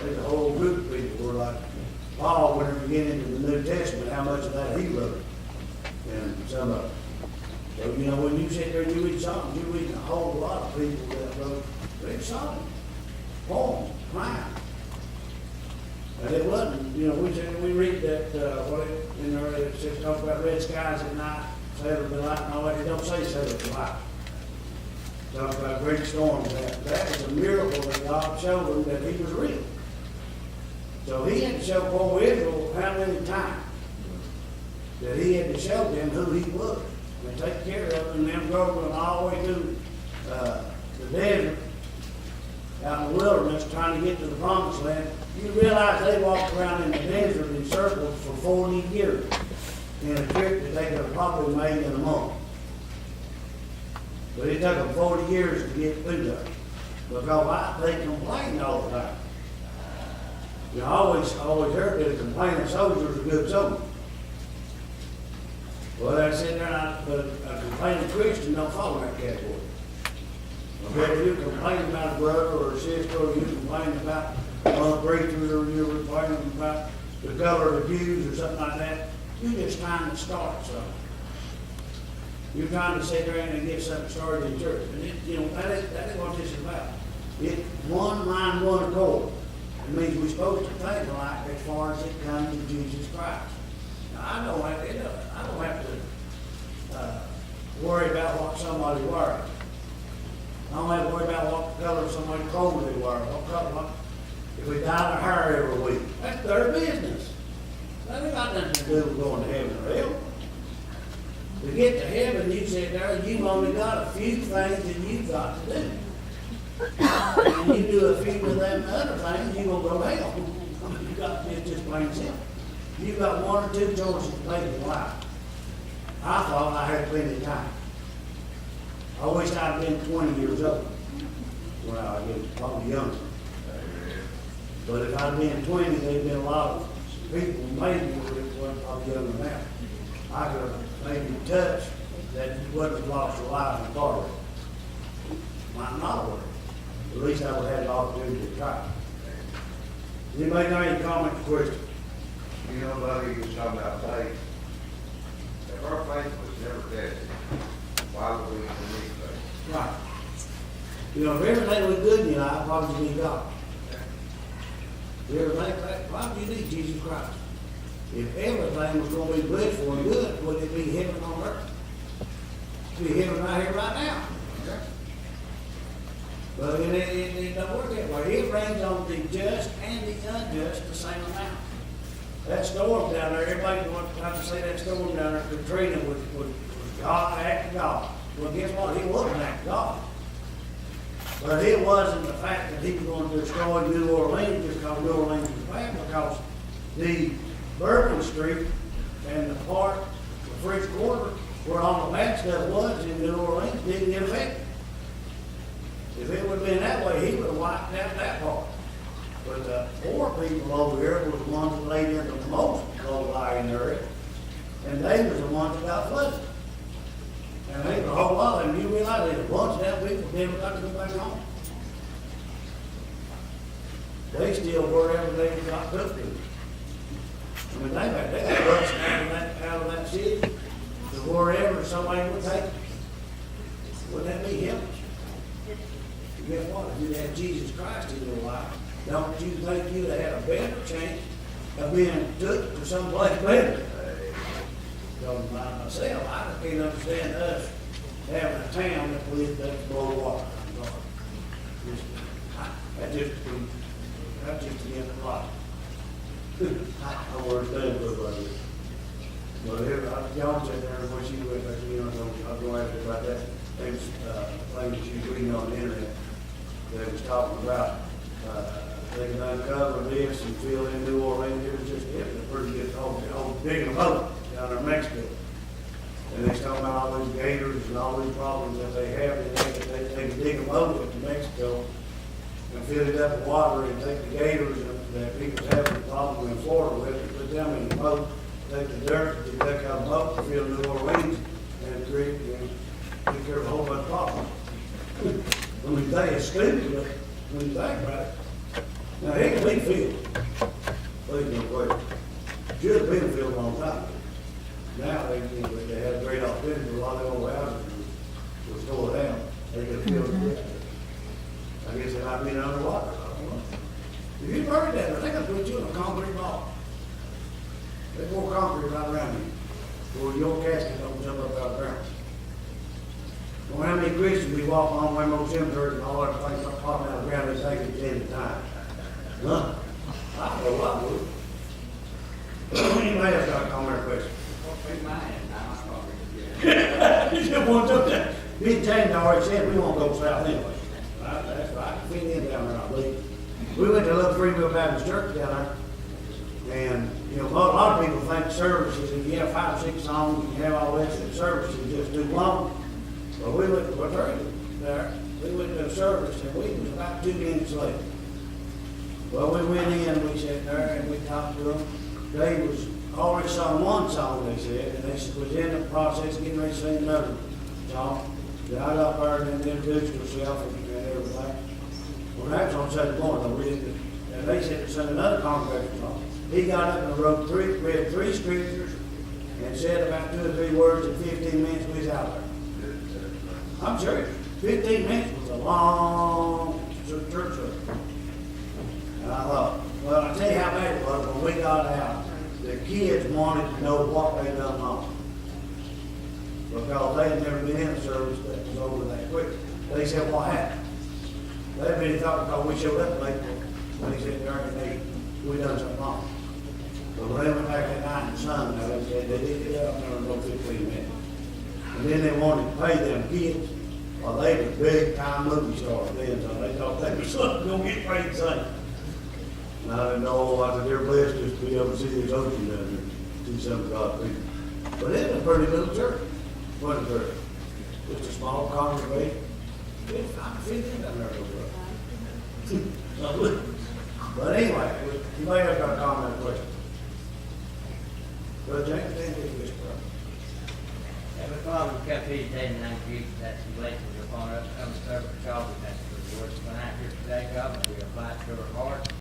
there's a whole group of people who are like Paul, whenever you get into the New Testament, how much of that he wrote. And some of it. So, you know, when you sit there and you read Psalms, you read a whole lot of people that wrote great songs, poems, crying. And it wasn't, you know, we read that, in there it says, talk about red skies at night, sailor be light, and all that. It don't say sailor be light. It talks about great storms. That was a miracle that God showed him that he was real. So he had to show poor Israel how many times that he had to show them who he was and take care of them, and them going all the way through the desert, out in the wilderness, trying to get to the promised land. You realize they walked around in the desert in circles for 40 years in a trip that they could have probably made in a month. But it took them 40 years to get through that because they complained all the time. You know, I always heard that a complaining soldier is a good soldier. Well, I said there, but a complaining Christian don't follow that category. Okay, if you complain about a brother or a sister, or you complain about preachers, or you're complaining about the color of the pews or something like that, you're just trying to start something. You're trying to sit there and get something started in church. And you know, that ain't what this is about. It's one mind, one accord. It means we're supposed to think alike as far as it comes to Jesus Christ. Now, I don't have to worry about what somebody wears. I don't have to worry about what color of somebody's clothes they wear. If we dye their hair every week, that's their business. That ain't got nothing to do with going to heaven or hell. To get to heaven, you sit there and you've only got a few things that you've got to do. And you do a few of them other things, you're going to go to hell. It's just plain simple. You've got one or two choices to make in life. I thought I had plenty of time. I wish I'd been 20 years old. Well, I guess probably younger. But if I'd been 20, there'd been a lot of people maybe that were probably younger now. I could have maybe touched that wouldn't have lost their life in the car. Might not have. At least I would have had an opportunity to try. Anybody got any comments or questions? You know, buddy, you was talking about faith. If our faith was never tested, why would we need faith? Right. You know, if everything was good in your life, why would you need God? If everything, why would you need Jesus Christ? If everything was going to be blissful and good, would it be heaven on earth? It'd be heaven right here, right now. But it don't work that way. It rains on the just and the unjust the same amount. That storm down there, everybody wants to say that storm down there, Katrina was God, act of God. Well, guess what? He was an act of God. But it wasn't the fact that he was going to destroy New Orleans just because New Orleans was bad, because the Bourbon Street and the part, the French Quarter, where all the bad stuff was in New Orleans, didn't get affected. If it would have been that way, he would have wiped out that part. But the poor people over here were the ones that laid in the most low-lying area, and they were the ones that got flooded. And they were a whole lot of them. You realize there's a bunch of them people never got to go back home. They still wherever they got cooked to. I mean, they got rushed out of that city to wherever somebody would take them. Wouldn't that be him? Guess what? If you had Jesus Christ in your life, don't you think you'd have had a better chance of being took to someplace better? Because by myself, I can't understand us having a town that we that blow water. That's just against the law. I work there for buddy. But y'all sit there and what you went back to, you know, I'll go after about that. There's thing that you reading on the internet that was talking about they can uncover this and fill in New Orleans. It was just a pretty good old digging a boat down there in Mexico. And they're talking about all these gators and all these problems that they have. And they can dig a boat up to Mexico and fill it up with water and take the gators that people have a problem in Florida with and put them in the boat, take the dirt, they take out the boat and fill New Orleans and create take care of a whole bunch of problems. I mean, they are stupid, but when you think about it, Now, it can be filled, please no question. Should have been filled a long time ago. Now, they had a great opportunity, a lot of the old houses was tore down, they could fill it. I guess it might be underwater, I don't know. If you buried that, they gotta put you in a concrete box. They pour concrete right around you, or your casket don't jump up out of the ground. Well, how many Christians we walk on Waymo Cemetery and all our things start popping out of the ground, they think it's the end of time? Huh? I don't know, I would. Anybody else got a comment or question? You just want to that. Big James already said we won't go south anyway. That's right, we in down there, I believe. We went to Little Freeville Baptist Church down there, and, you know, a lot of people think services, if you have 5 or 6 songs, you have all this, and services just too long. But we went, we're there, we went to a service, and we was about 2 minutes late. Well, we went in, we sat there, and we talked to them. They was already sung one song, they said, and they was in the process of getting ready to sing another song. Then I got there and then introduced herself and everything. Well, that was on Saturday morning, though, we didn't, and they said to sing another congregation song. He got up and read 3 scriptures and said about 2 or 3 words in 15 minutes, we was out there. I'm serious, 15 minutes was a long church service. And I thought, well, I tell you how bad it was, when we got out, the kids wanted to know what they done wrong. Because they had never been in a service that was over that quick. They said, what happened? They really thought because we showed up late, when they said during the day, we done something wrong. But when they went back that night and sung, now they said they did it up there in about 15 minutes. And then they wanted to pay them kids. Well, they were big time movie stars then, so they thought they were gonna get paid to sing. And I didn't know, I said, they're blessed just to be able to see this ocean down there, see some of God's people. But it was a pretty little church, wasn't it? Just a small congregation. I can fit in down there a little bit. But anyway, you may have got a comment or question. Brother James, thank you, Mr. Brother. Heavenly Father, we come to you today in the name of Jesus, that you blessings upon us, come to serve the God, we thank you for the words going out here today, God, and we apply it to our heart.